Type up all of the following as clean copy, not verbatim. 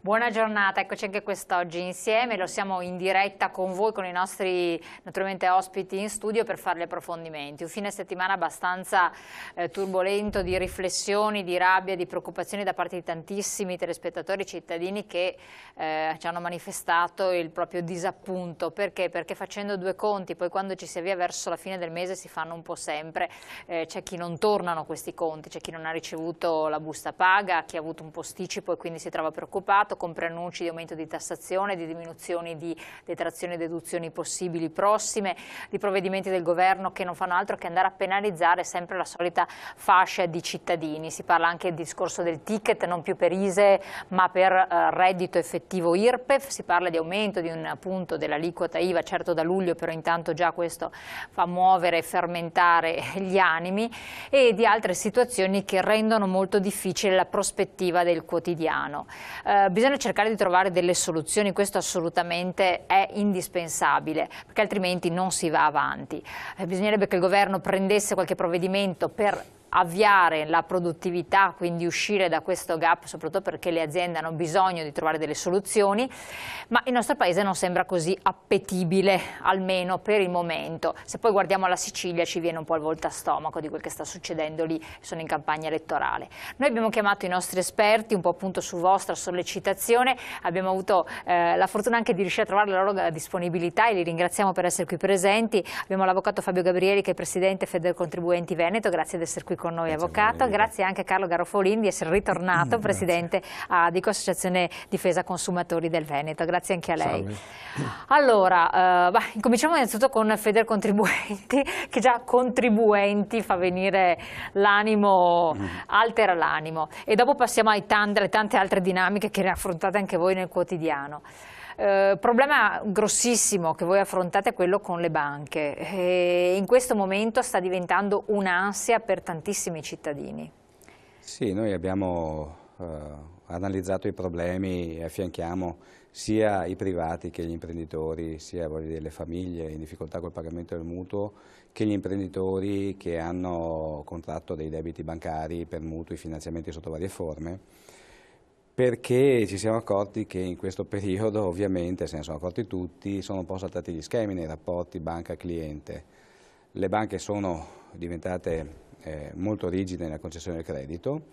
Buona giornata, eccoci anche quest'oggi insieme, lo siamo in diretta con voi, con i nostri naturalmente ospiti in studio per fare gli approfondimenti. Un fine settimana abbastanza turbolento di riflessioni, di rabbia, di preoccupazioni da parte di tantissimi telespettatori e cittadini che ci hanno manifestato il proprio disappunto. Perché? Perché facendo due conti, poi quando ci si avvia verso la fine del mese si fanno un po' sempre, c'è chi non tornano questi conti, c'è chi non ha ricevuto la busta paga, chi ha avuto un posticipo e quindi si trova preoccupato, con preannunci di aumento di tassazione, di diminuzioni di detrazioni e deduzioni possibili prossime, di provvedimenti del governo che non fanno altro che andare a penalizzare sempre la solita fascia di cittadini. Si parla anche del discorso del ticket, non più per ISEE ma per reddito effettivo IRPEF, si parla di aumento di un punto dell'aliquota IVA, certo da luglio, però intanto già questo fa muovere e fermentare gli animi, e di altre situazioni che rendono molto difficile la prospettiva del quotidiano. Bisogna cercare di trovare delle soluzioni, questo assolutamente è indispensabile, perché altrimenti non si va avanti. Bisognerebbe che il governo prendesse qualche provvedimento per avviare la produttività, quindi uscire da questo gap, soprattutto perché le aziende hanno bisogno di trovare delle soluzioni, ma il nostro paese non sembra così appetibile, almeno per il momento. Se poi guardiamo la Sicilia ci viene un po' il voltastomaco di quel che sta succedendo lì, sono in campagna elettorale. Noi abbiamo chiamato i nostri esperti, un po' appunto su vostra sollecitazione, abbiamo avuto la fortuna anche di riuscire a trovare la loro disponibilità e li ringraziamo per essere qui presenti. Abbiamo l'avvocato Fabio Gabrieli, che è presidente Federcontribuenti Veneto, grazie di essere qui con noi, avvocato. Grazie anche a Carlo Garofolin di essere ritornato, presidente ADICO, Associazione Difesa Consumatori del Veneto. Grazie anche a lei. Salve. Allora, incominciamo innanzitutto con Federcontribuenti, che già contribuenti fa venire l'animo, altera l'animo, e dopo passiamo alle tante altre dinamiche che affrontate anche voi nel quotidiano. Problema grossissimo che voi affrontate è quello con le banche, e in questo momento sta diventando un'ansia per tantissimi cittadini. Sì, noi abbiamo analizzato i problemi e affianchiamo sia i privati che gli imprenditori, sia le famiglie in difficoltà col pagamento del mutuo, che gli imprenditori che hanno contratto dei debiti bancari per mutui, finanziamenti sotto varie forme, perché ci siamo accorti che in questo periodo, ovviamente, se ne sono accorti tutti, sono un po' saltati gli schemi nei rapporti banca-cliente. Le banche sono diventate molto rigide nella concessione del credito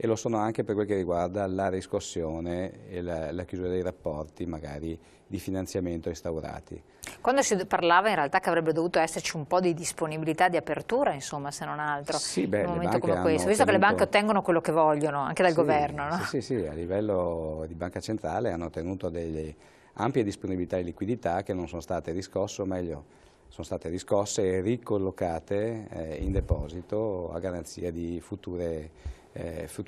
e lo sono anche per quel che riguarda la riscossione e la chiusura dei rapporti, magari di finanziamento instaurati. Quando si parlava in realtà che avrebbe dovuto esserci un po' di disponibilità, di apertura, insomma, se non altro, sì, in un momento come questo, visto che le banche ottengono quello che vogliono, anche dal governo. No? Sì, a livello di banca centrale hanno ottenuto delle ampie disponibilità di liquidità che non sono state riscosse, o meglio, sono state riscosse e ricollocate in deposito a garanzia di future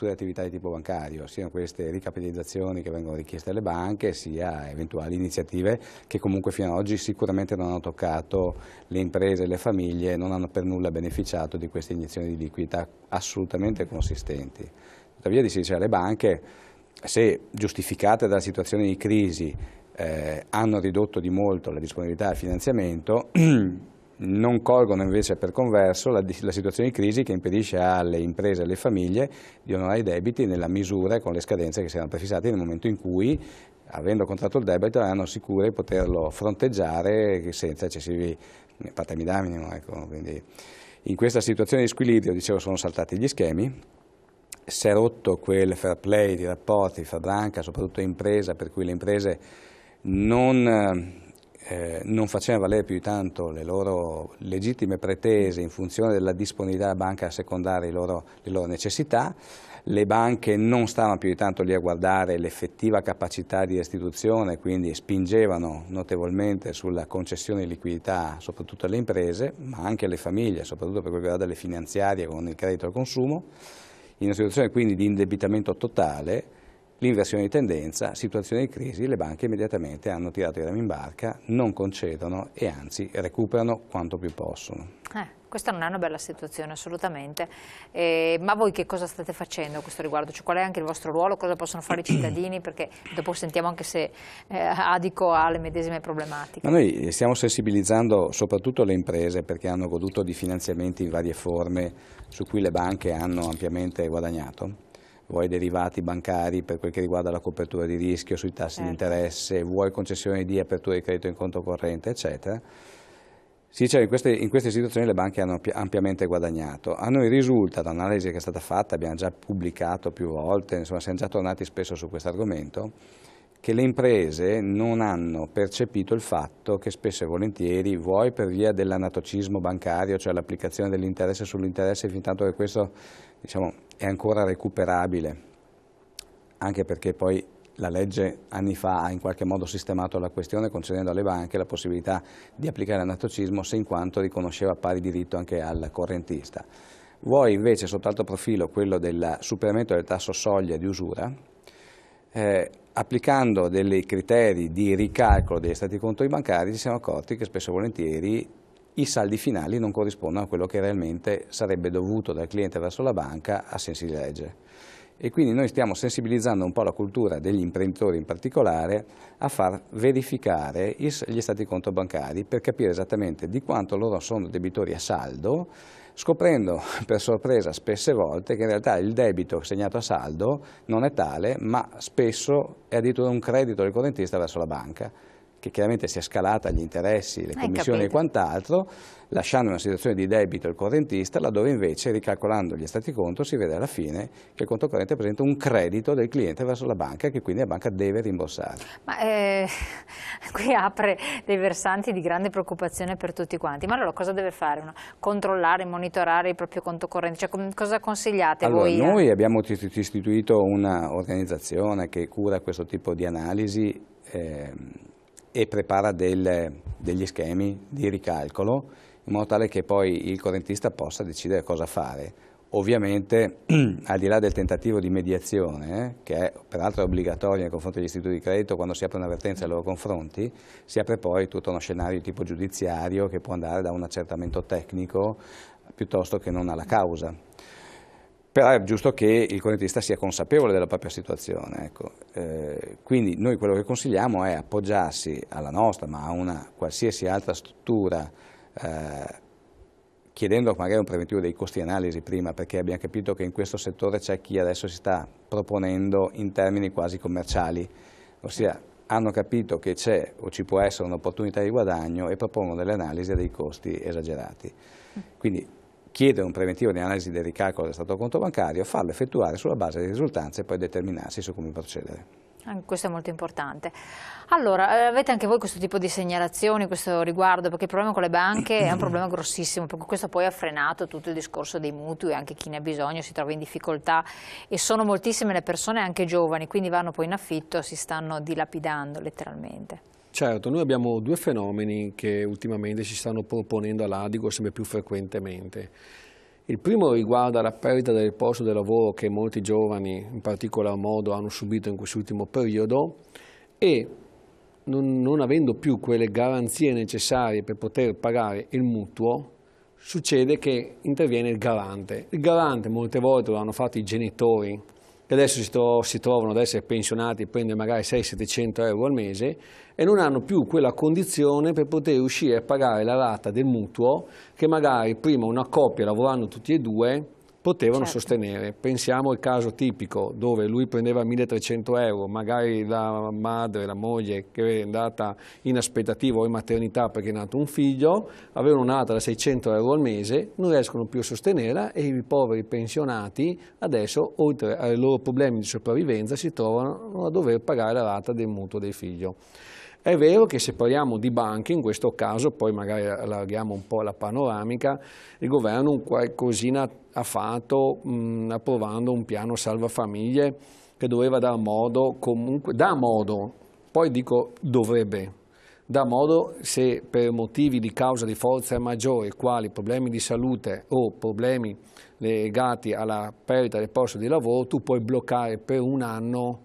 attività di tipo bancario, siano queste ricapitalizzazioni che vengono richieste alle banche, sia eventuali iniziative che comunque fino ad oggi sicuramente non hanno toccato le imprese e le famiglie, non hanno per nulla beneficiato di queste iniezioni di liquidità assolutamente consistenti. Tuttavia si dice alle banche, se giustificate dalla situazione di crisi, hanno ridotto di molto la disponibilità al finanziamento, non colgono invece per converso la situazione di crisi che impedisce alle imprese e alle famiglie di onorare i debiti nella misura e con le scadenze che si erano prefissate nel momento in cui, avendo contratto il debito, erano sicure di poterlo fronteggiare senza eccessivi patemi d'animo. Ecco. Quindi in questa situazione di squilibrio, dicevo, sono saltati gli schemi, si è rotto quel fair play di rapporti fra banca, soprattutto impresa, per cui le imprese non facevano valere più di tanto le loro legittime pretese in funzione della disponibilità della banca a secondare le loro necessità, le banche non stavano più di tanto lì a guardare l'effettiva capacità di restituzione, quindi spingevano notevolmente sulla concessione di liquidità soprattutto alle imprese, ma anche alle famiglie, soprattutto per quel che riguarda le finanziarie con il credito al consumo. In una situazione quindi di indebitamento totale, l'inversione di tendenza, situazione di crisi, le banche immediatamente hanno tirato i remi in barca, non concedono e anzi recuperano quanto più possono. Questa non è una bella situazione assolutamente, ma voi che cosa state facendo a questo riguardo? Cioè, qual è anche il vostro ruolo? Cosa possono fare i cittadini? Perché dopo sentiamo anche se Adico ha le medesime problematiche. Ma noi stiamo sensibilizzando soprattutto le imprese perché hanno goduto di finanziamenti in varie forme su cui le banche hanno ampiamente guadagnato. vuoi derivati bancari per quel che riguarda la copertura di rischio sui tassi di interesse, vuoi concessioni di apertura di credito in conto corrente, eccetera. Si dice che in queste situazioni le banche hanno ampiamente guadagnato. A noi risulta, da un'analisi che è stata fatta, abbiamo già pubblicato più volte, insomma siamo già tornati spesso su questo argomento, che le imprese non hanno percepito il fatto che spesso e volentieri, vuoi per via dell'anatocismo bancario, cioè l'applicazione dell'interesse sull'interesse, fin tanto che questo diciamo, è ancora recuperabile, anche perché poi la legge anni fa ha in qualche modo sistemato la questione concedendo alle banche la possibilità di applicare l'anatocismo se in quanto riconosceva pari diritto anche al correntista. Vuoi invece sotto altro profilo quello del superamento del tasso soglia di usura, applicando dei criteri di ricalcolo degli stati conto bancari ci siamo accorti che spesso e volentieri i saldi finali non corrispondono a quello che realmente sarebbe dovuto dal cliente verso la banca a sensi di legge. E quindi noi stiamo sensibilizzando un po' la cultura degli imprenditori in particolare a far verificare gli stati conto bancari per capire esattamente di quanto loro sono debitori a saldo, scoprendo per sorpresa spesse volte che in realtà il debito segnato a saldo non è tale, ma spesso è addirittura un credito del correntista verso la banca, che chiaramente si è scalata gli interessi, le commissioni e quant'altro, lasciando una situazione di debito il correntista, laddove invece, ricalcolando gli stati conto, si vede alla fine che il conto corrente presenta un credito del cliente verso la banca, che quindi la banca deve rimborsare. Ma qui apre dei versanti di grande preoccupazione per tutti quanti. Ma allora cosa deve fare? Controllare, monitorare il proprio conto corrente? Cioè, cosa consigliate voi? Noi abbiamo istituito un'organizzazione che cura questo tipo di analisi e prepara degli schemi di ricalcolo in modo tale che poi il correntista possa decidere cosa fare. Ovviamente al di là del tentativo di mediazione, che è peraltro obbligatorio nei confronti degli istituti di credito quando si apre un'avvertenza nei loro confronti, si apre poi tutto uno scenario di tipo giudiziario che può andare da un accertamento tecnico piuttosto che non alla causa. Però è giusto che il correntista sia consapevole della propria situazione. Ecco. Quindi noi quello che consigliamo è appoggiarsi alla nostra, ma a una qualsiasi altra struttura, chiedendo magari un preventivo dei costi analisi prima, perché abbiamo capito che in questo settore c'è chi adesso si sta proponendo in termini quasi commerciali, ossia hanno capito che c'è o ci può essere un'opportunità di guadagno e propongono delle analisi a dei costi esagerati. Quindi chiedere un preventivo di analisi del ricalcolo del stato conto bancario, farlo effettuare sulla base delle risultanze e poi determinarsi su come procedere. Questo è molto importante. Allora, avete anche voi questo tipo di segnalazioni, questo riguardo, perché il problema con le banche è un problema grossissimo, perché questo poi ha frenato tutto il discorso dei mutui, anche chi ne ha bisogno si trova in difficoltà e sono moltissime le persone, anche giovani, quindi vanno poi in affitto, si stanno dilapidando letteralmente. Certo, noi abbiamo due fenomeni che ultimamente si stanno proponendo all'Adigo sempre più frequentemente. Il primo riguarda la perdita del posto di lavoro che molti giovani in particolar modo hanno subito in quest'ultimo periodo e non avendo più quelle garanzie necessarie per poter pagare il mutuo, succede che interviene il garante. Il garante molte volte lo hanno fatto i genitori, che adesso si trovano ad essere pensionati e prendono magari 600-700 euro al mese e non hanno più quella condizione per poter riuscire a pagare la rata del mutuo che magari prima una coppia lavorando tutti e due potevano sostenere. Pensiamo al caso tipico dove lui prendeva 1.300 euro, magari la madre, la moglie che è andata in aspettativa o in maternità perché è nato un figlio, avevano un'altra da 600 euro al mese, non riescono più a sostenerla e i poveri pensionati adesso, oltre ai loro problemi di sopravvivenza, si trovano a dover pagare la rata del mutuo del figlio. È vero che se parliamo di banche, in questo caso, poi magari allarghiamo un po' la panoramica, il governo un qualcosina ha fatto approvando un piano salva famiglie che doveva dar modo, comunque, poi dico dovrebbe, dà modo se per motivi di causa di forza maggiore, quali problemi di salute o problemi legati alla perdita del posto di lavoro, tu puoi bloccare per un anno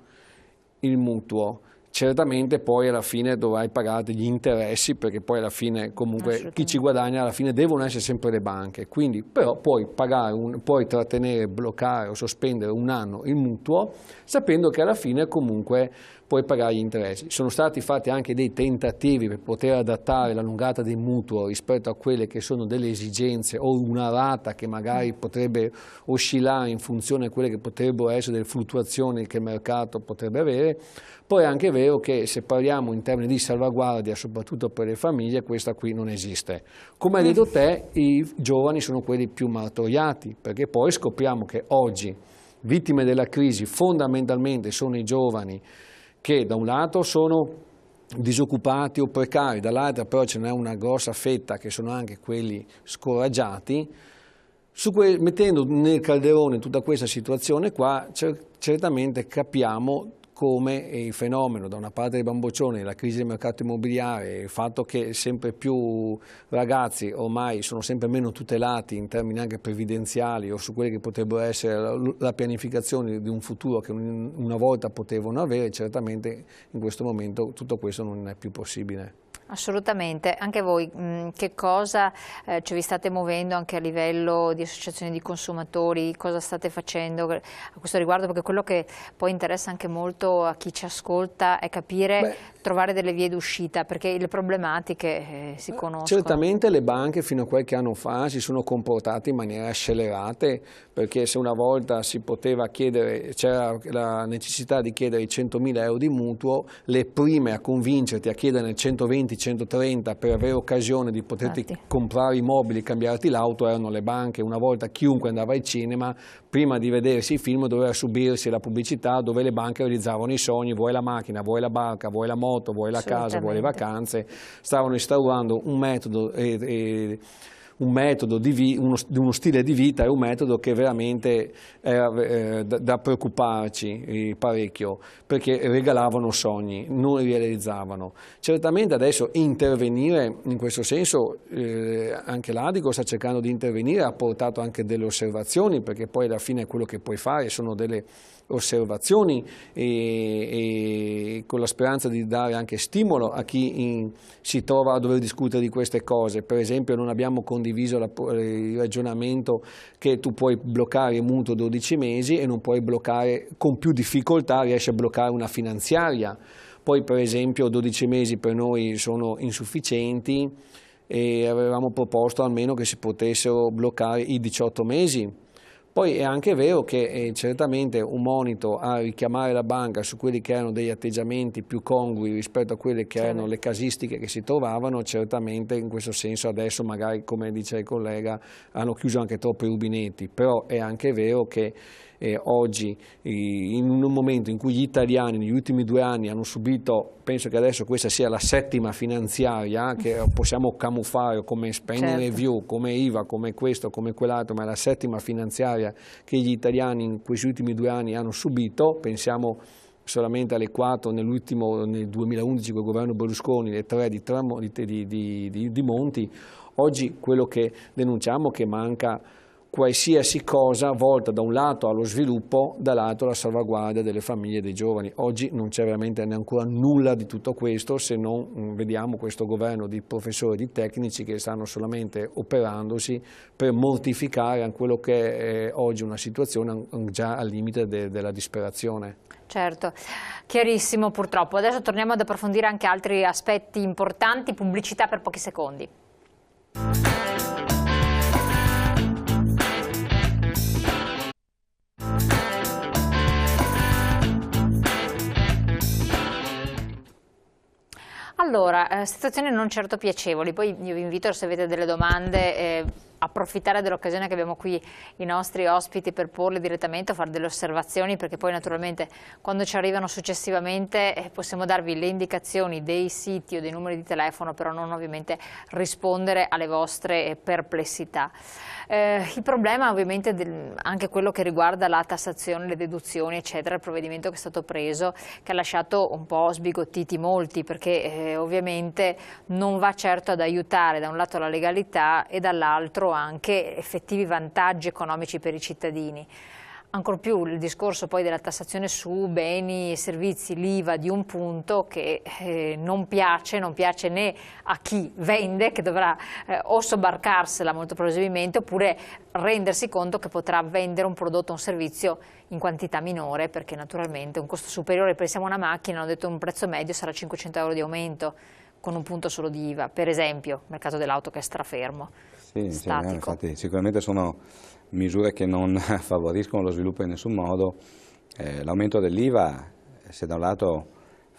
il mutuo. certamente poi alla fine dovrai pagare degli interessi, perché poi alla fine comunque chi ci guadagna alla fine devono essere sempre le banche, quindi però puoi puoi trattenere, bloccare o sospendere un anno il mutuo sapendo che alla fine comunque puoi pagare gli interessi. Sono stati fatti anche dei tentativi per poter adattare la lunghezza del mutuo rispetto a quelle che sono delle esigenze o una rata che magari potrebbe oscillare in funzione di quelle che potrebbero essere delle fluttuazioni che il mercato potrebbe avere. Poi è anche vero che se parliamo in termini di salvaguardia, soprattutto per le famiglie, questa qui non esiste. Come hai detto te, i giovani sono quelli più martoriati, perché poi scopriamo che oggi vittime della crisi fondamentalmente sono i giovani, che da un lato sono disoccupati o precari, dall'altra però ce n'è una grossa fetta che sono anche quelli scoraggiati. Mettendo nel calderone tutta questa situazione qua, certamente capiamo come il fenomeno, da una parte dei bamboccioni, la crisi del mercato immobiliare, il fatto che sempre più ragazzi ormai sono sempre meno tutelati in termini anche previdenziali o su quelle che potrebbero essere la pianificazione di un futuro che una volta potevano avere, certamente in questo momento tutto questo non è più possibile. Assolutamente, anche voi che cosa vi state muovendo anche a livello di associazioni di consumatori, cosa state facendo a questo riguardo? Perché quello che poi interessa anche molto a chi ci ascolta è capire, trovare delle vie d'uscita, perché le problematiche si conoscono. Certamente le banche fino a qualche anno fa si sono comportate in maniera scellerate, perché se una volta si poteva chiedere, c'era la necessità di chiedere i 100.000 euro di mutuo, le prime a convincerti a chiedere 120, 130 per avere occasione di poterti comprare i mobili, cambiarti l'auto, erano le banche. Una volta chiunque andava al cinema, prima di vedersi il film doveva subirsi la pubblicità dove le banche realizzavano i sogni, vuoi la macchina, vuoi la barca, vuoi la moto, vuoi la casa, vuoi le vacanze. Stavano instaurando un metodo uno stile di vita e un metodo che veramente era da preoccuparci parecchio, perché regalavano sogni, non li realizzavano. Certamente adesso intervenire in questo senso, anche l'Adico sta cercando di intervenire, ha portato anche delle osservazioni, perché poi alla fine quello che puoi fare sono delle osservazioni e con la speranza di dare anche stimolo a chi si trova a dover discutere di queste cose. Per esempio non abbiamo condiviso il ragionamento che tu puoi bloccare il mutuo 12 mesi e non puoi bloccare, con più difficoltà riesci a bloccare una finanziaria. Poi per esempio 12 mesi per noi sono insufficienti e avevamo proposto almeno che si potessero bloccare i 18 mesi. Poi è anche vero che certamente un monito a richiamare la banca su quelli che erano degli atteggiamenti più congrui rispetto a quelle che erano le casistiche che si trovavano, certamente in questo senso adesso magari, come dice il collega, hanno chiuso anche troppi rubinetti, però è anche vero che oggi in un momento in cui gli italiani negli ultimi 2 anni hanno subito, penso che adesso questa sia la 7ª finanziaria che possiamo camuffare come spending review, come IVA, come questo, come quell'altro, ma è la 7ª finanziaria che gli italiani in questi ultimi 2 anni hanno subito. Pensiamo solamente alle 4 nel 2011 con il governo Berlusconi, le 3 di Monti. Oggi quello che denunciamo è che manca qualsiasi cosa volta da un lato allo sviluppo, dall'altro alla salvaguardia delle famiglie e dei giovani. Oggi non c'è veramente ancora nulla di tutto questo, se non vediamo questo governo di professori e di tecnici che stanno solamente operandosi per mortificare anche quello che è oggi una situazione già al limite della disperazione. Certo, chiarissimo purtroppo. Adesso torniamo ad approfondire anche altri aspetti importanti, pubblicità per pochi secondi. Allora, situazioni non certo piacevoli, poi io vi invito, se avete delle domande, approfittare dell'occasione che abbiamo qui i nostri ospiti per porle direttamente o fare delle osservazioni, perché poi naturalmente quando ci arrivano successivamente possiamo darvi le indicazioni dei siti o dei numeri di telefono, però non ovviamente rispondere alle vostre perplessità. Il problema ovviamente anche quello che riguarda la tassazione, le deduzioni eccetera, il provvedimento che è stato preso, che ha lasciato un po' sbigottiti molti, perché ovviamente non va certo ad aiutare da un lato la legalità e dall'altro anche effettivi vantaggi economici per i cittadini. ancor più il discorso poi della tassazione su beni e servizi, l'IVA di un punto che non piace né a chi vende, che dovrà o sobbarcarsela molto probabilmente, oppure rendersi conto che potrà vendere un prodotto o un servizio in quantità minore, perché naturalmente un costo superiore, pensiamo a una macchina, hanno detto un prezzo medio sarà 500 euro di aumento, con un punto solo di IVA, per esempio, nel caso dell'auto che è strafermo, statico. Infatti sicuramente sono misure che non favoriscono lo sviluppo in nessun modo. L'aumento dell'IVA, se da un lato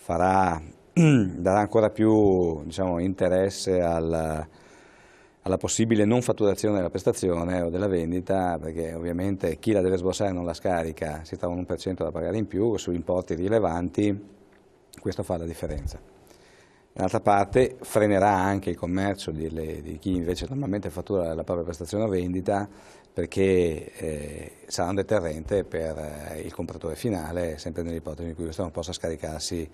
darà ancora più, diciamo, interesse alla possibile non fatturazione della prestazione o della vendita, perché ovviamente chi la deve sborsare non la scarica, si trova un 1% da pagare in più, su importi rilevanti, questo fa la differenza. D'altra parte frenerà anche il commercio di chi invece normalmente fattura la propria prestazione o vendita, perché sarà un deterrente per il compratore finale, sempre nell'ipotesi in cui questo non possa scaricarsi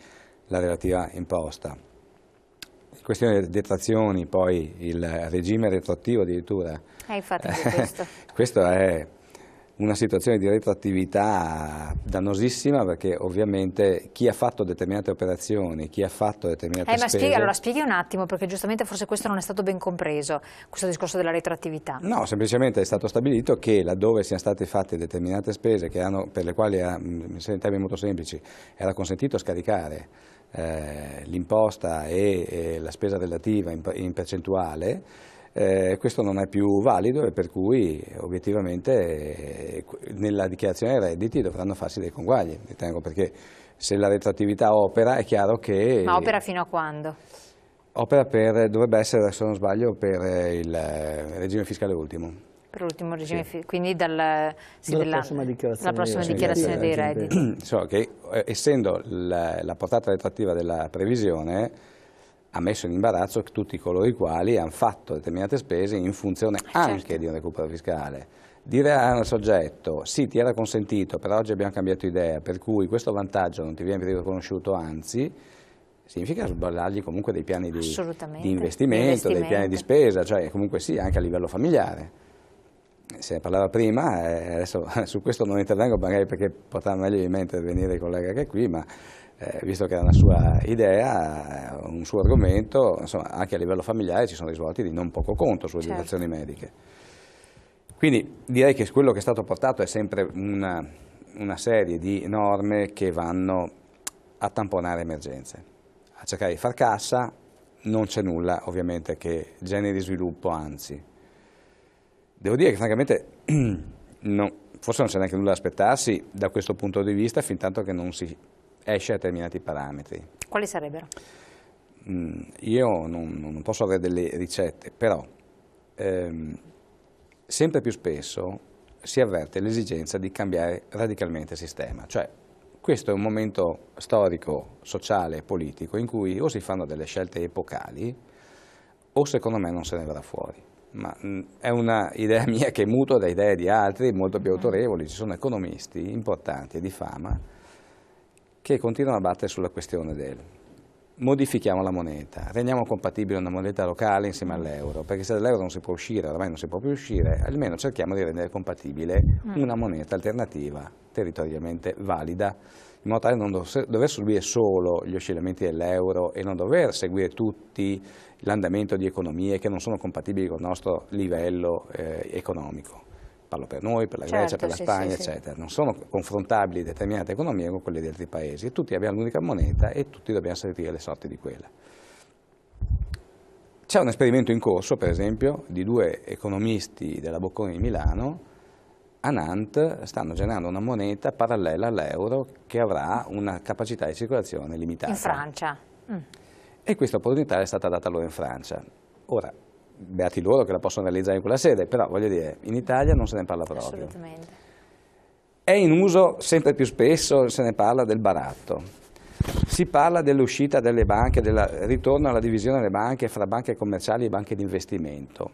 la relativa imposta. In questione di detrazioni, poi il regime retroattivo addirittura, Infatti questo è una situazione di retroattività dannosissima, perché ovviamente chi ha fatto determinate operazioni, chi ha fatto determinate spese... Allora spieghi un attimo, perché giustamente forse questo non è stato ben compreso, questo discorso della retroattività. No, semplicemente è stato stabilito che laddove siano state fatte determinate spese per le quali, in termini molto semplici, era consentito scaricare l'imposta e la spesa relativa in percentuale, questo non è più valido, e per cui obiettivamente nella dichiarazione dei redditi dovranno farsi dei conguagli, ritengo, perché se la retroattività opera è chiaro che... Ma opera fino a quando? Opera dovrebbe essere, se non sbaglio, per il regime fiscale ultimo. Per l'ultimo regime, sì. Quindi dalla prossima dichiarazione dei redditi. So che essendo la portata retroattiva della previsione, ha messo in imbarazzo tutti coloro i quali hanno fatto determinate spese in funzione anche di un recupero fiscale. Dire al soggetto, sì, ti era consentito, però oggi abbiamo cambiato idea, per cui questo vantaggio non ti viene riconosciuto, anzi, significa sballargli comunque dei piani di investimento, dei piani di spesa, cioè comunque sì, anche a livello familiare. Se ne parlava prima, adesso su questo non intervengo magari perché potrà meglio di me intervenire il collega che è qui, ma visto che era una sua idea, un suo argomento, insomma, anche a livello familiare ci sono risvolti di non poco conto sulle dotazioni mediche. Quindi direi che quello che è stato portato è sempre una serie di norme che vanno a tamponare emergenze, a cercare di far cassa. Non c'è nulla ovviamente che generi sviluppo, anzi. Devo dire che francamente forse non c'è neanche nulla da aspettarsi da questo punto di vista, fin tanto che non si esce a determinati parametri. Quali sarebbero? Io non posso avere delle ricette, però sempre più spesso si avverte l'esigenza di cambiare radicalmente il sistema. Cioè, questo è un momento storico, sociale e politico in cui o si fanno delle scelte epocali o secondo me non se ne verrà fuori. Ma è una idea mia che mutua da idee di altri molto più autorevoli. Ci sono economisti importanti e di fama che continuano a battere sulla questione del modifichiamo la moneta, rendiamo compatibile una moneta locale insieme all'euro, perché se dall'euro non si può uscire, ormai non si può più uscire, almeno cerchiamo di rendere compatibile una moneta alternativa territorialmente valida, in modo tale da non dover subire solo gli oscillamenti dell'euro e non dover seguire tutti l'andamento di economie che non sono compatibili con il nostro livello economico. Parlo per noi, per la Grecia, per la Spagna, eccetera. Non sono confrontabili determinate economie con quelle di altri paesi. E tutti abbiamo l'unica moneta e tutti dobbiamo servire le sorti di quella. C'è un esperimento in corso, per esempio, di due economisti della Bocconi di Milano. A Nantes stanno generando una moneta parallela all'euro che avrà una capacità di circolazione limitata. In Francia. E questa opportunità è stata data loro in Francia. Ora, beati loro che la possono realizzare in quella sede, però voglio dire, in Italia non se ne parla proprio. Assolutamente. È in uso sempre più spesso, se ne parla del baratto. Si parla dell'uscita delle banche, del ritorno alla divisione delle banche fra banche commerciali e banche di investimento.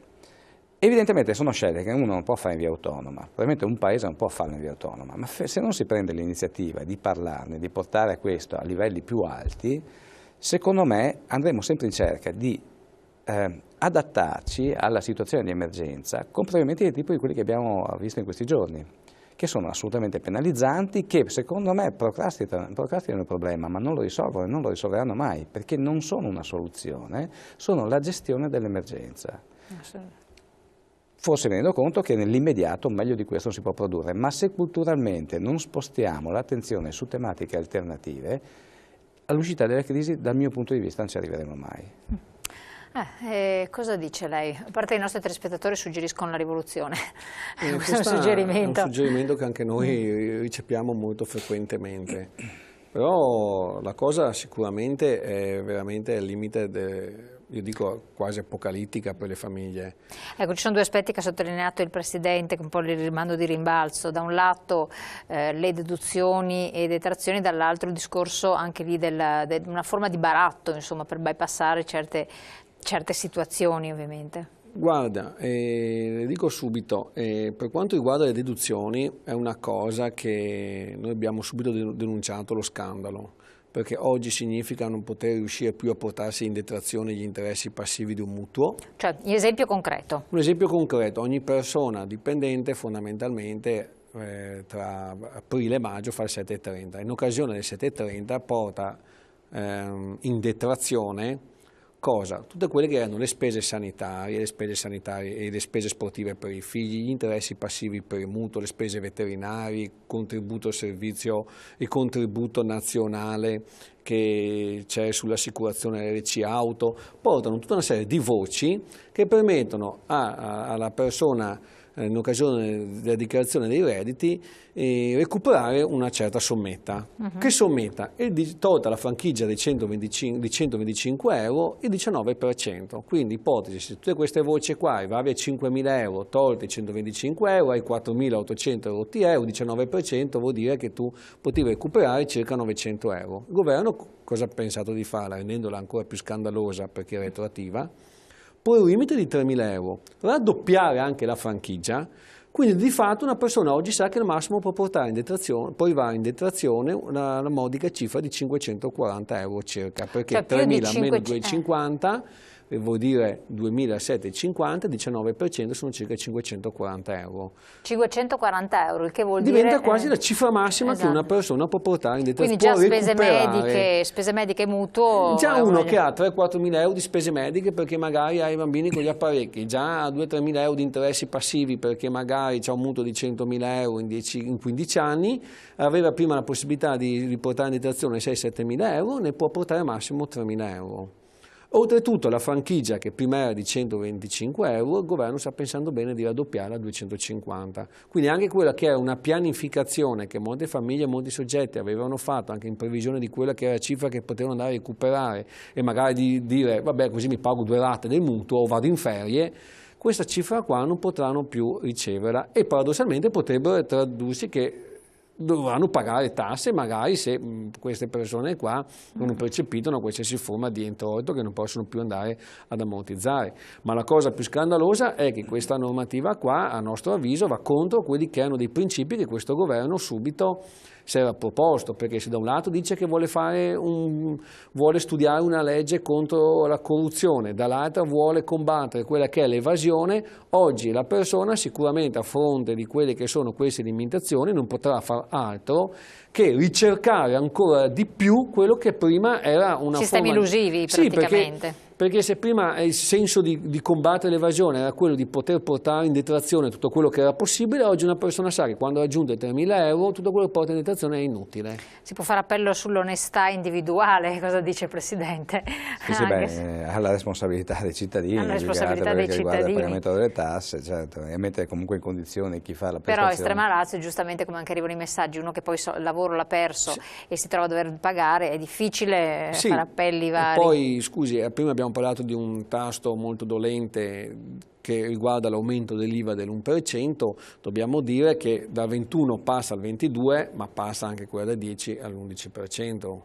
Evidentemente sono scelte che uno non può fare in via autonoma, probabilmente un paese non può farle in via autonoma, ma se non si prende l'iniziativa di parlarne, di portare questo a livelli più alti, secondo me andremo sempre in cerca di adattarci alla situazione di emergenza con provvedimenti del tipo di quelli che abbiamo visto in questi giorni, che sono assolutamente penalizzanti, che secondo me procrastinano il problema, ma non lo risolvono e non lo risolveranno mai, perché non sono una soluzione, sono la gestione dell'emergenza. Forse mi rendo conto che nell'immediato meglio di questo non si può produrre, ma se culturalmente non spostiamo l'attenzione su tematiche alternative, all'uscita della crisi, dal mio punto di vista, non ci arriveremo mai. Cosa dice lei? A parte i nostri telespettatori suggeriscono la rivoluzione, questo è un suggerimento. suggerimento. È un suggerimento che anche noi riceviamo molto frequentemente, però la cosa sicuramente è veramente al limite, io dico quasi apocalittica per le famiglie. Ecco, ci sono due aspetti che ha sottolineato il Presidente, che un po' il rimando di rimbalzo: da un lato le deduzioni e detrazioni, dall'altro il discorso anche lì di una forma di baratto, insomma, per bypassare certe situazioni, ovviamente. Guarda, le dico subito, per quanto riguarda le deduzioni è una cosa che noi abbiamo subito denunciato lo scandalo, perché oggi significa non poter riuscire più a portarsi in detrazione gli interessi passivi di un mutuo. Cioè, un esempio concreto. Un esempio concreto: ogni persona dipendente fondamentalmente tra aprile e maggio fa il 7,30, in occasione del 7,30 porta in detrazione cosa? Tutte quelle che erano le spese sanitarie e le spese sportive per i figli, gli interessi passivi per il mutuo, le spese veterinarie, il contributo servizio, il contributo nazionale che c'è sull'assicurazione LC auto, portano tutta una serie di voci che permettono alla persona in occasione della dichiarazione dei redditi recuperare una certa sommetta. Che sommetta? Tolta la franchigia di 125 euro, il 19%. Quindi ipotesi, se tutte queste voci qua arrivavi a 5.000 euro, tolti i 125 euro, hai 4.800 euro TE, il 19% vuol dire che tu potevi recuperare circa 900 euro. Il governo cosa ha pensato di farla, rendendola ancora più scandalosa perché è retroattiva? Poi un limite di 3.000 euro, raddoppiare anche la franchigia, quindi di fatto una persona oggi sa che al massimo può portare in detrazione, poi va in detrazione una modica cifra di 540 euro circa, perché cioè 3.000 meno 250 vuol dire 2.750, 19% sono circa 540 euro. 540 euro, il che vuol diventa dire... quasi la cifra massima che una persona può portare in detrazione. Quindi già spese mediche e mutuo... Già uno che ha 3-4 mila euro di spese mediche perché magari ha i bambini con gli apparecchi, già ha 2-3 mila euro di interessi passivi perché magari c'ha un mutuo di 100.000 euro in 15 anni, aveva prima la possibilità di portare in detrazione 6-7 mila euro, ne può portare massimo 3.000 euro. Oltretutto la franchigia, che prima era di 125 euro, il governo sta pensando bene di raddoppiarla a 250. Quindi anche quella che era una pianificazione che molte famiglie e molti soggetti avevano fatto, anche in previsione di quella che era la cifra che potevano andare a recuperare e magari di dire vabbè così mi pago 2 rate del mutuo o vado in ferie, questa cifra qua non potranno più riceverla e paradossalmente potrebbero tradursi che dovranno pagare tasse magari se queste persone qua non percepiscono una qualsiasi forma di introito che non possono più andare ad ammortizzare. Ma la cosa più scandalosa è che questa normativa qua, a nostro avviso, va contro quelli che erano dei principi che questo governo subito si era proposto, perché se da un lato dice che vuole studiare una legge contro la corruzione, dall'altra vuole combattere quella che è l'evasione, oggi la persona sicuramente a fronte di quelle che sono queste limitazioni non potrà far altro che ricercare ancora di più quello che prima era una sistemi illusivi praticamente. Sì, perché se prima il senso di combattere l'evasione era quello di poter portare in detrazione tutto quello che era possibile, oggi una persona sa che quando raggiunge 3.000 euro tutto quello che porta in detrazione è inutile. Si può fare appello sull'onestà individuale, cosa dice il Presidente? Sì, alla responsabilità dei cittadini, alla responsabilità dei cittadini. Il pagamento delle tasse, certo, e mettere comunque in condizione chi fa la prestazione. Però estrema razza, giustamente come anche arrivano i messaggi, uno che poi il lavoro l'ha perso e si trova a dover pagare, è difficile fare appelli vari. E poi, scusi, prima abbiamo parlato di un tasto molto dolente che riguarda l'aumento dell'IVA dell'1%, dobbiamo dire che dal 21 passa al 22, ma passa anche quella da 10 all'11%.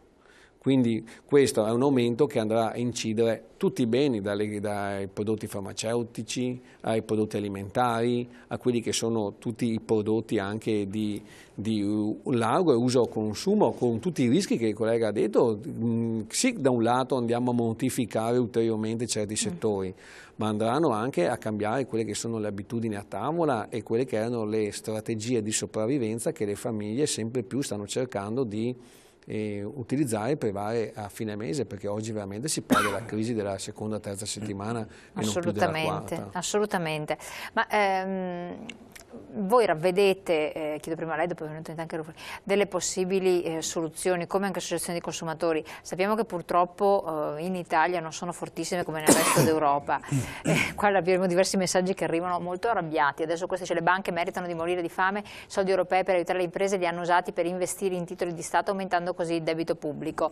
Quindi questo è un aumento che andrà a incidere tutti i beni, dai prodotti farmaceutici ai prodotti alimentari, a quelli che sono tutti i prodotti anche di largo uso consumo, con tutti i rischi che il collega ha detto. Sì, da un lato andiamo a mortificare ulteriormente certi settori, ma andranno anche a cambiare quelle che sono le abitudini a tavola e quelle che erano le strategie di sopravvivenza che le famiglie sempre più stanno cercando di utilizzare per arrivare a fine mese, perché oggi veramente si parla della crisi della seconda, terza settimana e non più della quarta. Assolutamente. Ma voi ravvedete, chiedo prima a lei, dopo è venuto anche Ruffoli, delle possibili soluzioni come anche associazioni di consumatori? Sappiamo che purtroppo in Italia non sono fortissime come nel resto d'Europa. Qua abbiamo diversi messaggi che arrivano molto arrabbiati. Adesso questo dice: le banche meritano di morire di fame, soldi europei per aiutare le imprese li hanno usati per investire in titoli di Stato, aumentando così il debito pubblico.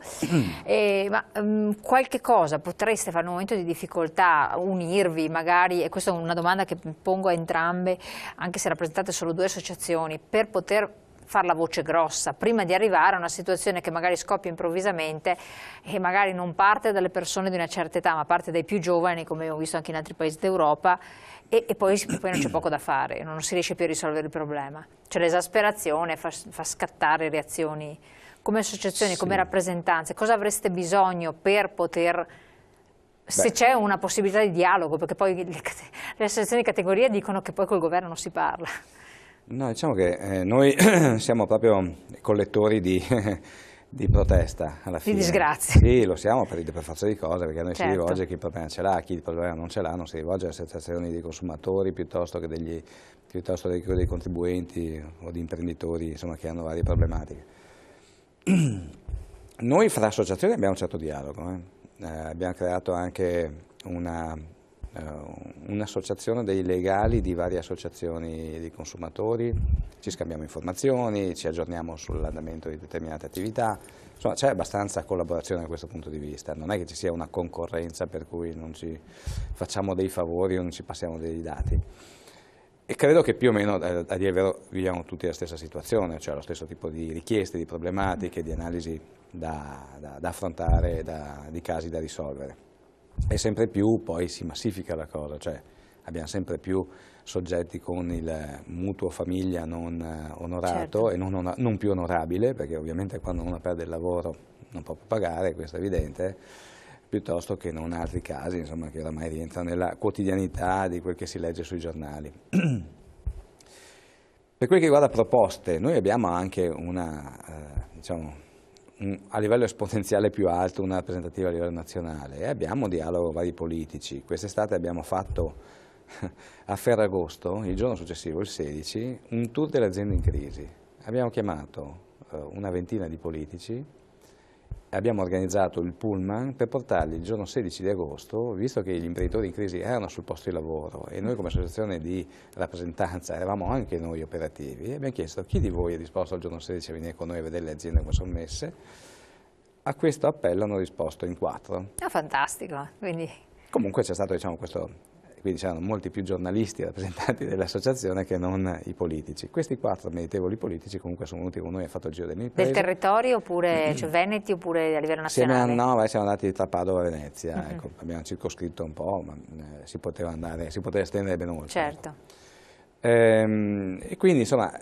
Qualche cosa potreste fare in un momento di difficoltà, unirvi magari, e questa è una domanda che pongo a entrambe, anche se rappresentate solo due associazioni, per poter fare la voce grossa prima di arrivare a una situazione che magari scoppia improvvisamente e magari non parte dalle persone di una certa età, ma parte dai più giovani, come abbiamo visto anche in altri paesi d'Europa, e poi non c'è poco da fare, non si riesce più a risolvere il problema. Cioè l'esasperazione fa scattare reazioni. Come associazioni, come rappresentanze, cosa avreste bisogno per poter... Se c'è una possibilità di dialogo, perché poi le associazioni di categoria dicono che poi col governo non si parla. No, diciamo che noi siamo proprio collettori di protesta alla fine. Di disgrazie. Sì, lo siamo per forza di cose, perché a noi si Certo. rivolge chi il problema ce l'ha, chi il problema non ce l'ha, non si rivolge alle associazioni dei consumatori piuttosto che dei contribuenti o di imprenditori, insomma, che hanno varie problematiche. Noi fra associazioni abbiamo un certo dialogo. Abbiamo creato anche un'associazione dei legali di varie associazioni di consumatori, ci scambiamo informazioni, ci aggiorniamo sull'andamento di determinate attività, insomma c'è abbastanza collaborazione da questo punto di vista, non è che ci sia una concorrenza per cui non ci facciamo dei favori o non ci passiamo dei dati. E credo che più o meno, a dire il vero, viviamo tutti la stessa situazione, cioè lo stesso tipo di richieste, di problematiche, di analisi da affrontare, di casi da risolvere. E sempre più poi si massifica la cosa, cioè abbiamo sempre più soggetti con il mutuo famiglia non onorato, certo, e non più onorabile, perché ovviamente quando uno perde il lavoro non può più pagare, questo è evidente, piuttosto che non altri casi, insomma, che oramai rientrano nella quotidianità di quel che si legge sui giornali. Per quel che riguarda proposte, noi abbiamo anche a livello esponenziale più alto, una rappresentativa a livello nazionale, e abbiamo dialogo vari politici. Quest'estate abbiamo fatto a Ferragosto, il giorno successivo, il 16, un tour delle aziende in crisi. Abbiamo chiamato una ventina di politici, abbiamo organizzato il pullman per portarli il giorno 16 di agosto, visto che gli imprenditori in crisi erano sul posto di lavoro e noi come associazione di rappresentanza eravamo anche noi operativi, e abbiamo chiesto chi di voi è disposto al giorno 16 a venire con noi a vedere le aziende come sono messe. A questo appello hanno risposto in 4. Ah, fantastico. Quindi... Comunque c'è stato, diciamo, quindi c'erano molti più giornalisti rappresentanti dell'associazione che non i politici. Questi 4 meritevoli politici comunque sono venuti con noi e hanno fatto il giro delle imprese. Del territorio oppure, cioè Veneti, oppure a livello nazionale? No, siamo andati tra Padova e Venezia, ecco, abbiamo circoscritto un po', ma si poteva estendere ben oltre. Certo. E quindi insomma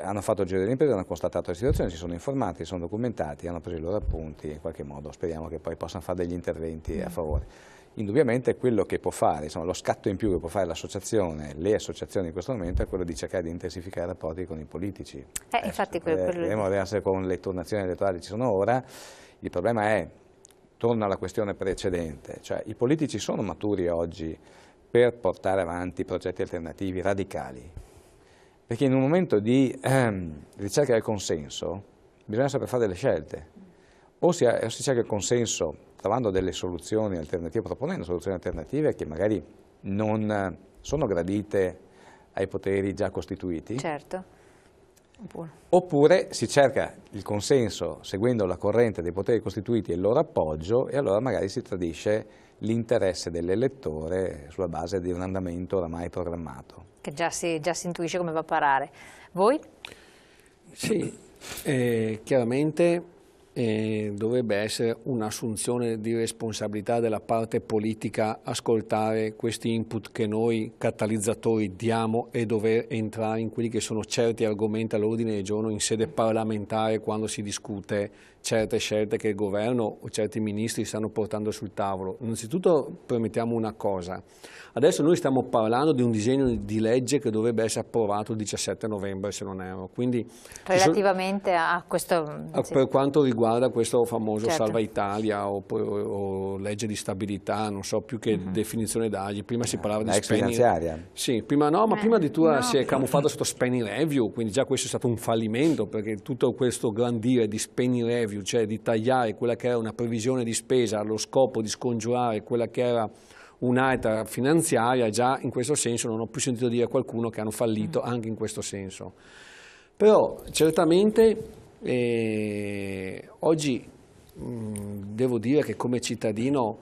hanno fatto il giro delle imprese, hanno constatato la situazione, si sono informati, si sono documentati, hanno preso i loro appunti e in qualche modo speriamo che poi possano fare degli interventi a favore. Indubbiamente quello che può fare, insomma, lo scatto in più che può fare l'associazione, le associazioni in questo momento, è quello di cercare di intensificare i rapporti con i politici. Infatti vedremo adesso con le turnazioni elettorali ci sono ora, il problema è, torna alla questione precedente, cioè i politici sono maturi oggi per portare avanti progetti alternativi radicali, perché in un momento di ricerca del consenso bisogna saper fare delle scelte, o si cerca il consenso trovando delle soluzioni alternative, proponendo soluzioni alternative che magari non sono gradite ai poteri già costituiti, certo, oppure si cerca il consenso seguendo la corrente dei poteri costituiti e il loro appoggio, e allora magari si tradisce l'interesse dell'elettore sulla base di un andamento oramai programmato. Che già si intuisce come va a parare. Voi? Sì, chiaramente dovrebbe essere un'assunzione di responsabilità della parte politica ascoltare questi input che noi catalizzatori diamo e dover entrare in quelli che sono certi argomenti all'ordine del giorno in sede parlamentare quando si discute certe scelte che il governo o certi ministri stanno portando sul tavolo. Innanzitutto permettiamo una cosa, adesso noi stiamo parlando di un disegno di legge che dovrebbe essere approvato il 17 novembre se non erro, quindi relativamente a questo... Sì. Per quanto riguarda questo famoso certo. Salva Italia o legge di stabilità, non so più che definizione dargli, prima si parlava di finanziaria. Sì, prima no, ma prima addirittura si è camuffato sotto spending review, quindi già questo è stato un fallimento, perché tutto questo grandire di spending review, cioè di tagliare quella che era una previsione di spesa allo scopo di scongiurare quella che era un'altra finanziaria, già in questo senso non ho più sentito dire a qualcuno che hanno fallito anche in questo senso. Però certamente oggi devo dire che come cittadino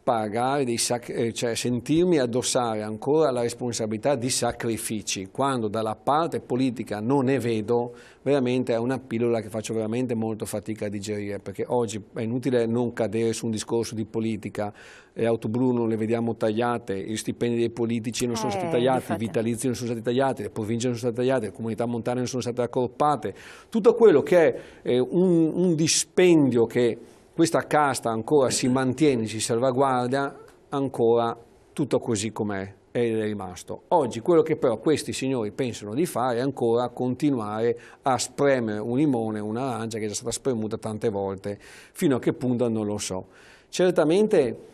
pagare cioè sentirmi addossare ancora la responsabilità di sacrifici quando dalla parte politica non ne vedo, veramente è una pillola che faccio veramente molto fatica a digerire, perché oggi è inutile non cadere su un discorso di politica, le auto blu non le vediamo tagliate, gli stipendi dei politici non sono stati tagliati, i vitalizi non sono stati tagliati, le province non sono state tagliate, le comunità montane non sono state accorpate, tutto quello che è un dispendio che questa casta ancora si mantiene, si salvaguarda, ancora tutto così com'è è rimasto. Oggi quello che però questi signori pensano di fare è ancora continuare a spremere un limone, un'arancia che è già stata spremuta tante volte, fino a che punto non lo so. Certamente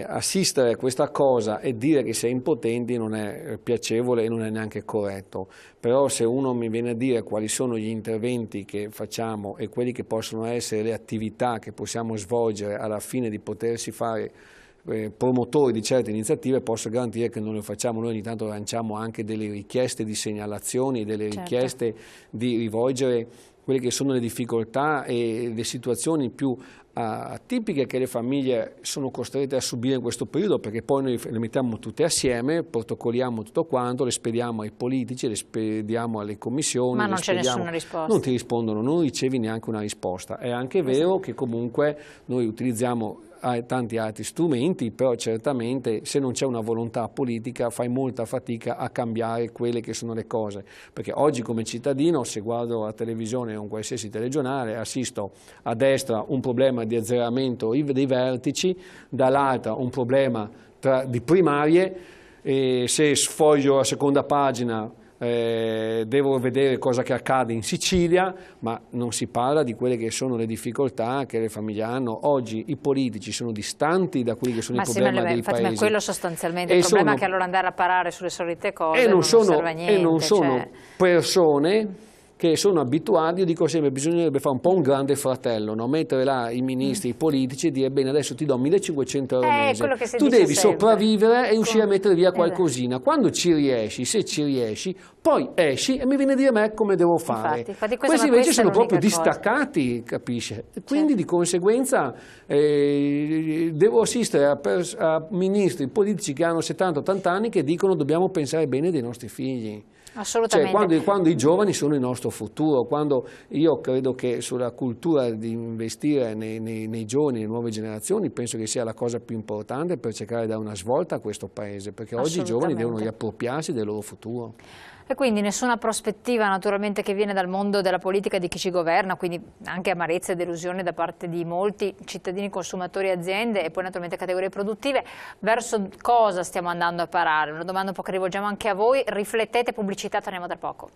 assistere a questa cosa e dire che si è impotenti non è piacevole e non è neanche corretto, però se uno mi viene a dire quali sono gli interventi che facciamo e quelli che possono essere le attività che possiamo svolgere alla fine di potersi fare promotori di certe iniziative, posso garantire che non le facciamo noi, ogni tanto lanciamo anche delle richieste di segnalazioni, delle richieste di rivolgere quelle che sono le difficoltà e le situazioni più atipiche che le famiglie sono costrette a subire in questo periodo, perché poi noi le mettiamo tutte assieme, protocolliamo tutto quanto, le spediamo ai politici, le spediamo alle commissioni. Ma non c'è nessuna risposta. Non ti rispondono, non ricevi neanche una risposta. È anche vero che comunque noi utilizziamo tanti altri strumenti, però certamente se non c'è una volontà politica fai molta fatica a cambiare quelle che sono le cose, perché oggi come cittadino, se guardo la televisione o un qualsiasi telegiornale, assisto a destra un problema di azzeramento dei vertici, dall'altra un problema di primarie, e se sfoglio la seconda pagina devo vedere cosa che accade in Sicilia, ma non si parla di quelle che sono le difficoltà che le famiglie hanno. Oggi i politici sono distanti da quelli che sono i problemi dei paesi. Ma quello sostanzialmente, il problema è che allora andare a parare sulle solite cose non serve a niente. E non sono persone che sono abituati, io dico sempre, bisognerebbe fare un po' un grande fratello, no? Mettere là i ministri, i politici e dire bene adesso ti do 1500 euro al mese, tu devi sopravvivere e riuscire a mettere via qualcosina, quando ci riesci, se ci riesci, poi esci e mi viene a dire a me come devo fare. Infatti questi invece sono proprio distaccati, capisce? Quindi di conseguenza devo assistere a ministri, politici che hanno 70-80 anni che dicono dobbiamo pensare bene dei nostri figli. Assolutamente. Cioè, quando i giovani sono il nostro futuro, quando io credo che sulla cultura di investire nei giovani, nelle nuove generazioni, penso che sia la cosa più importante per cercare di dare una svolta a questo Paese, perché oggi i giovani devono riappropriarsi del loro futuro. E quindi nessuna prospettiva naturalmente che viene dal mondo della politica e di chi ci governa, quindi anche amarezza e delusione da parte di molti cittadini, consumatori, aziende e poi naturalmente categorie produttive. Verso cosa stiamo andando a parare? Una domanda un po' che rivolgiamo anche a voi. Riflettete, pubblicità, torniamo tra poco.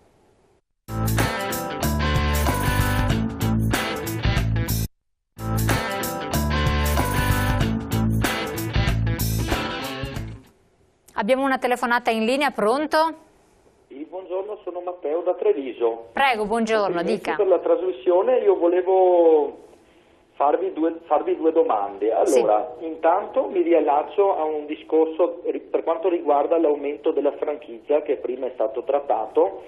Abbiamo una telefonata in linea, pronto? Sì, buongiorno, sono Matteo da Treviso. Prego, buongiorno, dica. Per la trasmissione io volevo farvi due domande. Allora, intanto mi riallaccio a un discorso per quanto riguarda l'aumento della franchigia che prima è stato trattato,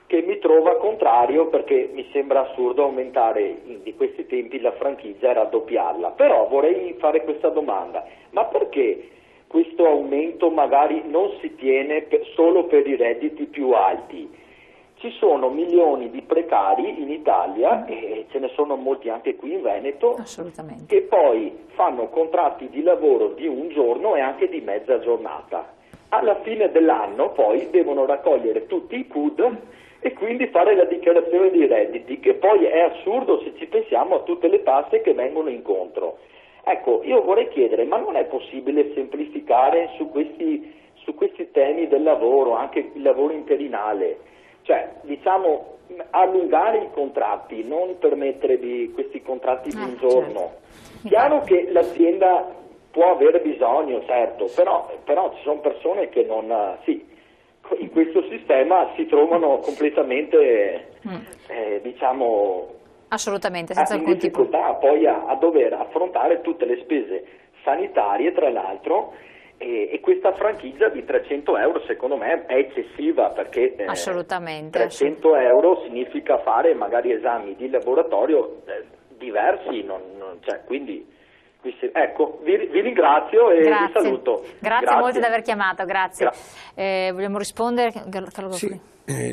che mi trova contrario perché mi sembra assurdo aumentare di questi tempi la franchigia e raddoppiarla. Però vorrei fare questa domanda, ma perché questo aumento magari non si tiene solo per i redditi più alti? ci sono milioni di precari in Italia, e ce ne sono molti anche qui in Veneto, che poi fanno contratti di lavoro di un giorno e anche di mezza giornata. Alla fine dell'anno poi devono raccogliere tutti i CUD e quindi fare la dichiarazione dei redditi, che poi è assurdo se ci pensiamo a tutte le tasse che vengono incontro. Ecco, io vorrei chiedere, ma non è possibile semplificare su questi temi del lavoro, anche il lavoro interinale? Cioè, diciamo, allungare i contratti, non permettere questi contratti di un giorno. Certo. Chiaro che l'azienda può avere bisogno, certo, però ci sono persone che non, in questo sistema si trovano completamente, diciamo, assolutamente, senza in difficoltà poi a dover affrontare tutte le spese sanitarie, tra l'altro. E questa franchigia di 300 euro secondo me è eccessiva, perché assolutamente, 300 euro significa fare magari esami di laboratorio diversi, cioè, quindi ecco, vi ringrazio e vi saluto. Grazie molto di aver chiamato, grazie. Vogliamo rispondere? Sì,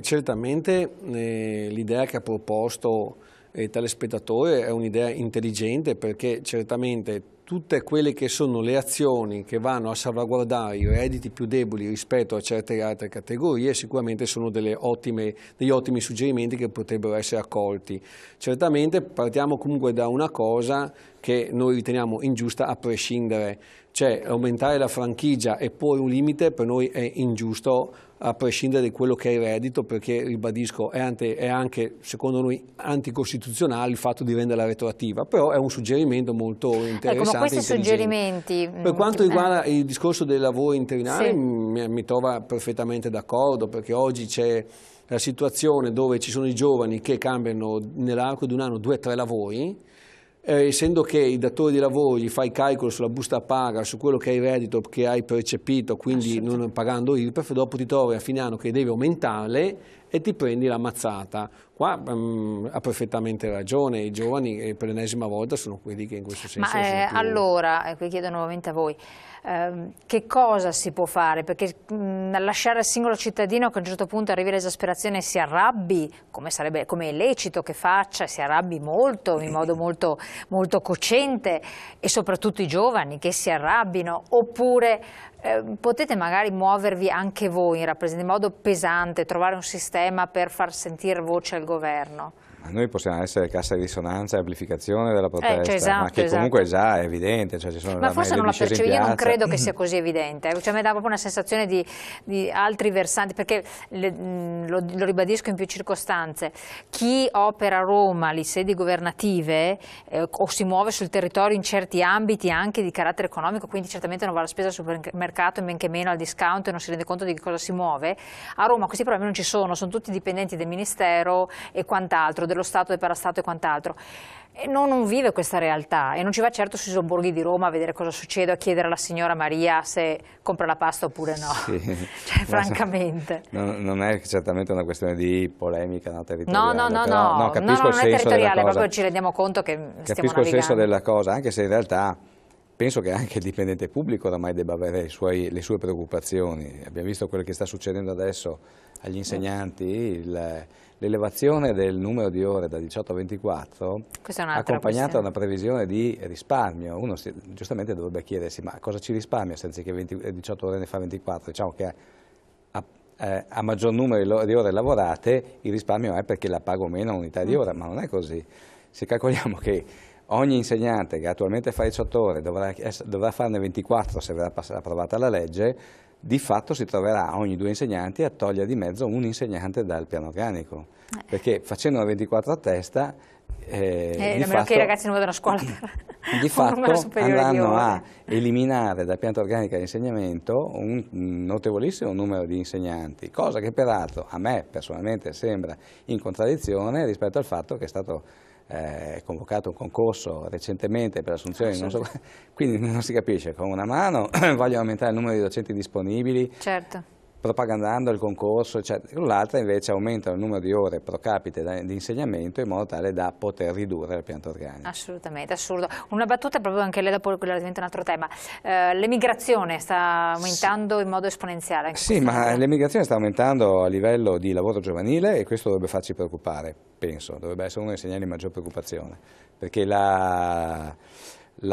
certamente l'idea che ha proposto il telespettatore è un'idea intelligente, perché certamente tutte quelle che sono le azioni che vanno a salvaguardare i redditi più deboli rispetto a certe altre categorie sicuramente sono degli ottimi suggerimenti che potrebbero essere accolti. Certamente partiamo comunque da una cosa che noi riteniamo ingiusta a prescindere, cioè aumentare la franchigia e porre un limite per noi è ingiusto a prescindere da quello che è il reddito, perché, ribadisco, è anche secondo noi anticostituzionale il fatto di renderla retroattiva, però è un suggerimento molto interessante. Ecco, ma questi suggerimenti... Per quanto riguarda il discorso del lavoro interinale, mi trova perfettamente d'accordo, perché oggi c'è la situazione dove ci sono i giovani che cambiano nell'arco di un anno 2 o 3 lavori, essendo che il datore di lavoro gli fa il calcolo sulla busta paga, su quello che è il reddito che hai percepito, quindi non pagando IRPEF, dopo ti trovi a fine anno che devi aumentarle e ti prendi la mazzata. Qua ha perfettamente ragione, i giovani per l'ennesima volta sono quelli che in questo senso sono più... Allora, qui chiedo nuovamente a voi, che cosa si può fare? Perché lasciare al singolo cittadino che a un certo punto arrivi all'esasperazione e si arrabbi, come è lecito che faccia, si arrabbi molto, in modo molto, molto cocente, e soprattutto i giovani che si arrabbino, oppure potete magari muovervi anche voi in modo pesante, trovare un sistema per far sentire voce al governo? Noi possiamo essere cassa di risonanza e amplificazione della protesta, esatto, ma che comunque già è evidente. Cioè ci sono ma forse non la percepiamo, io non credo che sia così evidente, cioè mi dà proprio una sensazione di altri versanti, perché lo ribadisco in più circostanze, chi opera a Roma, le sedi governative, o si muove sul territorio in certi ambiti anche di carattere economico, quindi certamente non va alla spesa al supermercato e men che meno al discount e non si rende conto di che cosa si muove, a Roma questi problemi non ci sono tutti dipendenti del Ministero e quant'altro, dello Stato, del parastato e quant'altro. E non vive questa realtà e non ci va certo sui sobborghi di Roma a vedere cosa succede, a chiedere alla signora Maria se compra la pasta oppure no, sì. Cioè, francamente. Non è certamente una questione di polemica territoriale. No, capisco non il è senso territoriale, della proprio ci rendiamo conto che stiamo capisco navigando. Il senso della cosa, anche se in realtà penso che anche il dipendente pubblico oramai debba avere le sue preoccupazioni. Abbiamo visto quello che sta succedendo adesso agli insegnanti, l'elevazione del numero di ore da 18 a 24, accompagnata da una previsione di risparmio. Uno giustamente dovrebbe chiedersi, ma cosa ci risparmia se anziché 18 ore ne fa 24? Diciamo che a maggior numero di ore lavorate il risparmio è perché la pago meno unità di ora, ma non è così. Se calcoliamo che ogni insegnante che attualmente fa 18 ore dovrà farne 24 se verrà approvata la legge, di fatto si troverà ogni 2 insegnanti a togliere di mezzo un insegnante dal piano organico, perché facendo 24 a testa di fatto, che i ragazzi non vadano a scuola di fatto andranno a eliminare dal piano organico dell'insegnamento un notevolissimo numero di insegnanti, cosa che peraltro a me personalmente sembra in contraddizione rispetto al fatto che è stato convocato un concorso recentemente per l'assunzione, quindi non si capisce, con una mano vogliono aumentare il numero di docenti disponibili, certo. propagandando il concorso, eccetera. L'altra invece aumenta il numero di ore pro capite di insegnamento in modo tale da poter ridurre la pianta organica. Assolutamente, assurdo. Una battuta proprio anche lei, dopo quella diventa un altro tema. L'emigrazione sta aumentando in modo esponenziale. Sì, ma l'emigrazione sta aumentando a livello di lavoro giovanile e questo dovrebbe farci preoccupare, penso, dovrebbe essere uno dei segnali di maggior preoccupazione, perché la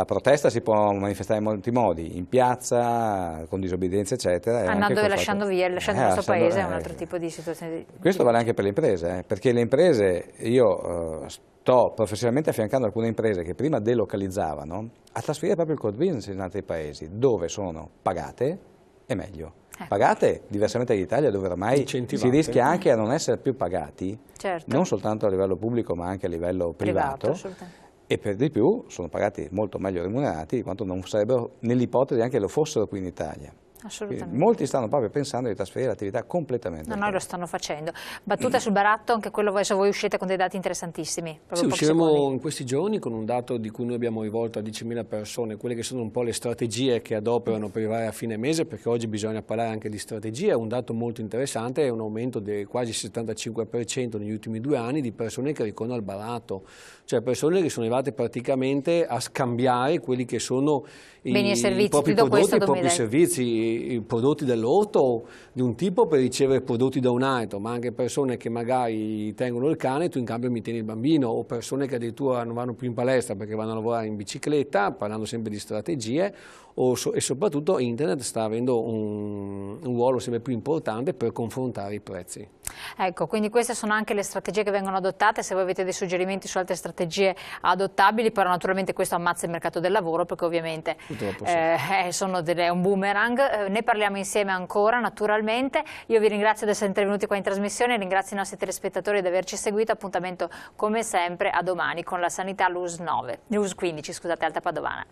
protesta si può manifestare in molti modi, in piazza, con disobbedienza eccetera. Andando e lasciando via, lasciando il nostro paese è un altro tipo di situazione. Questo vale anche per le imprese, perché le imprese, io sto professionalmente affiancando alcune imprese che prima delocalizzavano a trasferire proprio il core business in altri paesi, dove sono pagate e meglio. Pagate diversamente dall'Italia, dove ormai si rischia anche a non essere più pagati, non soltanto a livello pubblico ma anche a livello privato. E per di più sono pagati molto meglio remunerati di quanto non sarebbero, nell'ipotesi anche lo fossero qui in Italia. Assolutamente. Molti stanno proprio pensando di trasferire l'attività completamente. No, noi lo stanno facendo. Battuta sul baratto, anche quello adesso voi uscite con dei dati interessantissimi. Sì, usciremo in questi giorni con un dato di cui noi abbiamo rivolto a 10.000 persone, quelle che sono un po' le strategie che adoperano per arrivare a fine mese, perché oggi bisogna parlare anche di strategie. È un dato molto interessante, è un aumento di quasi il 75% negli ultimi 2 anni di persone che ricorrono al baratto, cioè persone che sono arrivate praticamente a scambiare quelli che sono i propri prodotti, i propri servizi, i prodotti dell'orto di un tipo per ricevere prodotti da un altro, ma anche persone che magari tengono il cane e tu in cambio mi tieni il bambino, o persone che addirittura non vanno più in palestra perché vanno a lavorare in bicicletta, parlando sempre di strategie, e soprattutto internet sta avendo un ruolo sempre più importante per confrontare i prezzi. Ecco, quindi queste sono anche le strategie che vengono adottate. Se voi avete dei suggerimenti su altre strategie adottabili, però naturalmente questo ammazza il mercato del lavoro, perché ovviamente è un boomerang. Ne parliamo insieme ancora naturalmente. Io vi ringrazio di essere intervenuti qua in trasmissione, ringrazio i nostri telespettatori di averci seguito. Appuntamento come sempre a domani con la Sanità News 15, Alta Padovana.